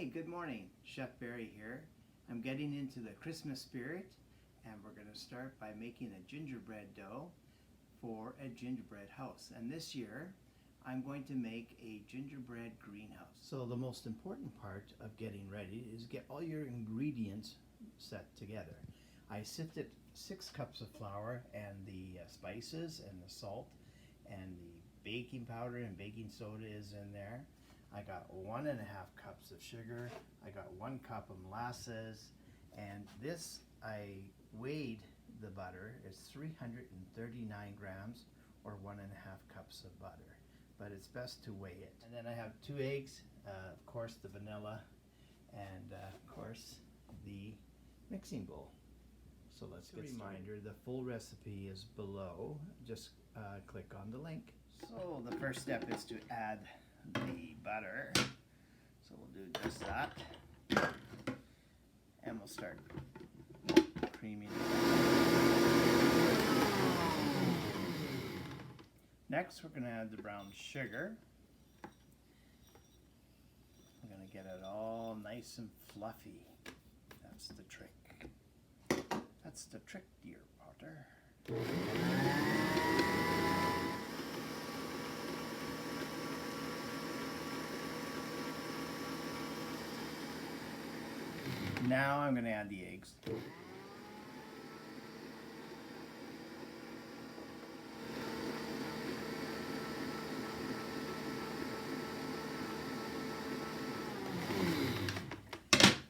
Hey, good morning. Chef Bari here. I'm getting into the Christmas spirit, and we're going to start by making a gingerbread dough for a gingerbread house. And this year, I'm going to make a gingerbread greenhouse. So the most important part of getting ready is get all your ingredients set together. I sifted 6 cups of flour and the spices and the salt and the baking powder and baking soda is in there. I got 1.5 cups of sugar. I got 1 cup of molasses, and this I weighed the butter. It's 339 grams or 1.5 cups of butter, but it's best to weigh it. And then I have 2 eggs, of course the vanilla, and of course the mixing bowl. So let's get started. Reminder, the full recipe is below. Just click on the link. So the first step is to add the butter. So we'll do just that. And we'll start creaming it. Next, we're going to add the brown sugar. We're going to get it all nice and fluffy. That's the trick. That's the trick, dear Potter. Now I'm going to add the eggs.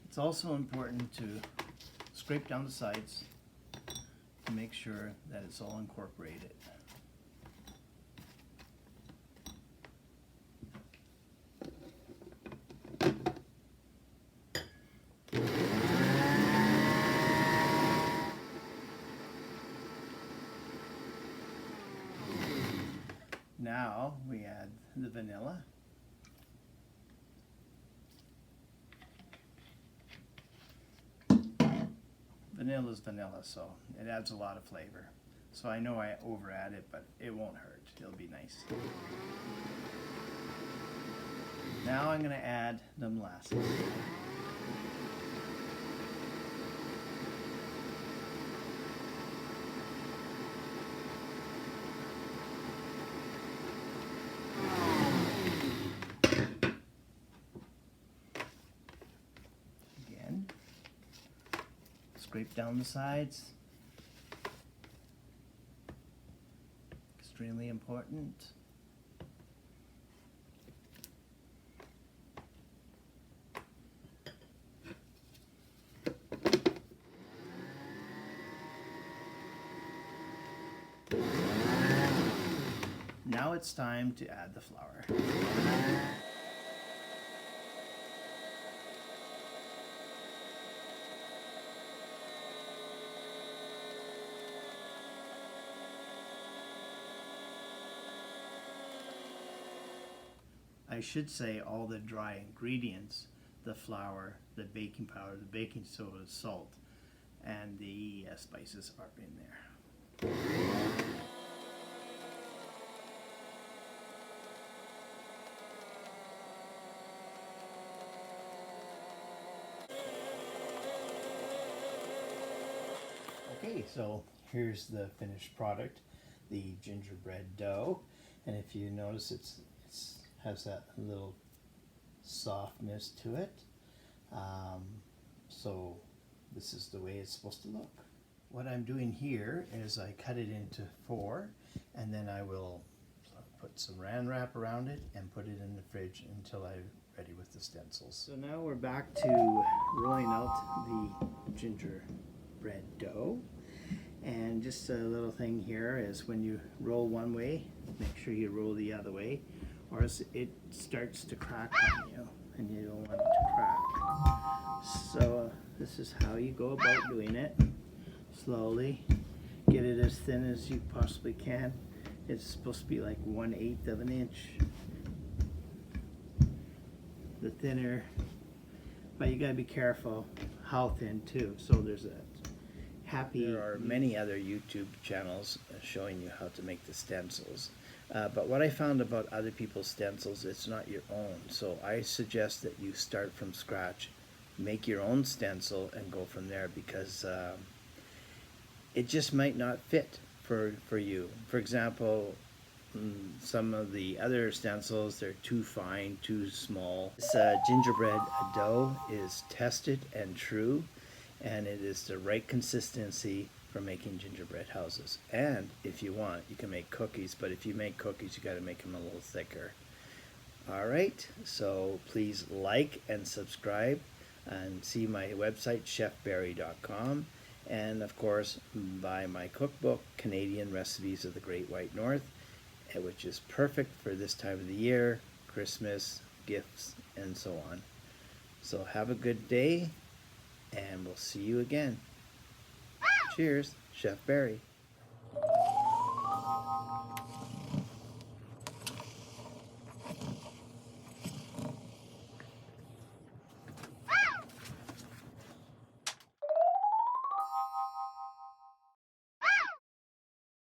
It's also important to scrape down the sides to make sure that it's all incorporated. Now we add the vanilla. Vanilla is vanilla, so it adds a lot of flavor. So I know I over add it, but it won't hurt. It'll be nice. Now I'm going to add the molasses. Scrape down the sides. Extremely important. Now it's time to add the flour. I should say all the dry ingredients, the flour, the baking powder, the baking soda, salt, and the spices are in there. Okay, so here's the finished product, the gingerbread dough, and if you notice it's has that little softness to it. So this is the way it's supposed to look. What I'm doing here is I cut it into 4, and then I will put some Saran wrap around it and put it in the fridge until I'm ready with the stencils. So now we're back to rolling out the gingerbread dough. And just a little thing here is when you roll one way, make sure you roll the other way, or else it starts to crack on you, and you don't want it to crack. So this is how you go about doing it. Slowly, get it as thin as you possibly can. It's supposed to be like 1/8 of an inch. The thinner, but you gotta be careful how thin too. So there's a happy. There are many other YouTube channels showing you how to make the stencils. But what I found about other people's stencils, it's not your own. So I suggest that you start from scratch, make your own stencil, and go from there, because it just might not fit for you. For example, some of the other stencils, they're too fine, too small. This gingerbread dough is tested and true, and it is the right consistency for making gingerbread houses. And if you want, you can make cookies, but if you make cookies, you got to make them a little thicker. All right, so please like and subscribe, and see my website, chefbari.com, and of course buy my cookbook, Canadian Recipes of the Great White North, which is perfect for this time of the year, Christmas, gifts, and so on. So have a good day, and we'll see you again. Cheers, Chef Bari.